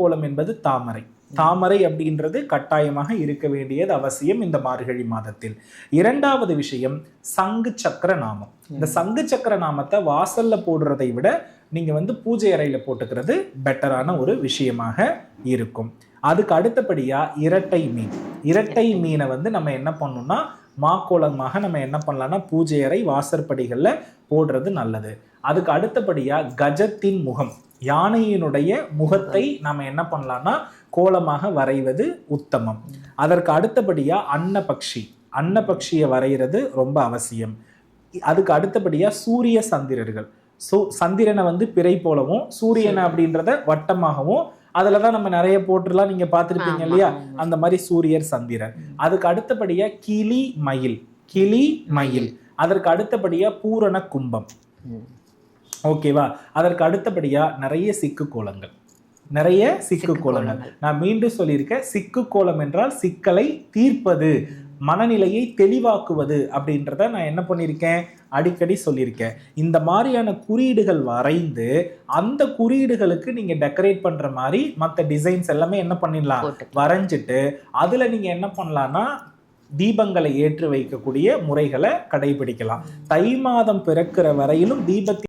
கோலம் என்பது தாமரை. தாமரை அப்படின்றது கட்டாயமாக இருக்க வேண்டியது அவசியம் இந்த மார்கழி மாதத்தில். இரண்டாவது விஷயம் சங்கு சக்கர நாமம். இந்த சங்கு சக்கர நாமத்தை வாசல்ல போடுறதை விட நீங்க பூஜை அறையில போட்டுக்கிறது பெட்டரான ஒரு விஷயமாக இருக்கும். அதுக்கு அடுத்தபடியா இரட்டை மீன். இரட்டை மீனை நம்ம என்ன பண்ணணும்னா மாக்கோலமாக நம்ம என்ன பண்ணலாம்னா பூஜை அறை வாசற்படிகள்ல போடுறது நல்லது. அதுக்கு அடுத்தபடியா கஜத்தின் முகம், யானையினுடைய முகத்தை நாம என்ன பண்ணலாம்னா கோலமாக வரைவது உத்தமம். அதற்கு அடுத்தபடியா அன்னபக்ஷி, அன்னபக்ஷியை வரைகிறது ரொம்ப அவசியம். அதுக்கு அடுத்தபடியா சூரிய சந்திரர்கள். சந்திரனை பிறை போலவும் சூரியனை அப்படின்றத வட்டமாகவும் அதுலதான் நம்ம நிறைய போட்டுலாம் நீங்க பார்த்திருப்பீங்க இல்லையா, அந்த மாதிரி சூரியர் சந்திரன். அதுக்கு அடுத்தபடியா கிளி மயில், கிளி மயில். அதற்கு அடுத்தபடியா பூரண கும்பம். ஓகேவா? அதற்கு அடுத்தபடியா நிறைய சிக்கு கோலங்கள், நிறைய சிக்கு கோலங்கள். நான் மீண்டும் சொல்லியிருக்கேன், சிக்கு கோலம் என்றால் சிக்கலை தீர்ப்பது, மனநிலையை தெளிவாக்குவது அப்படின்றத நான் என்ன பண்ணியிருக்கேன், அடிக்கடி சொல்லியிருக்கேன். இந்த மாதிரியான குறியீடுகள் வரைந்து அந்த குறியீடுகளுக்கு நீங்க டெக்கரேட் பண்ற மாதிரி மற்ற டிசைன்ஸ் எல்லாமே என்ன பண்ணிடலாம், வரைஞ்சிட்டு அதுல நீங்க என்ன பண்ணலாம்னா தீபங்களை ஏற்றி வைக்கக்கூடிய முறைகளை கடைபிடிக்கலாம். தை மாதம் பிறக்கிற வரையிலும் தீபத்தின்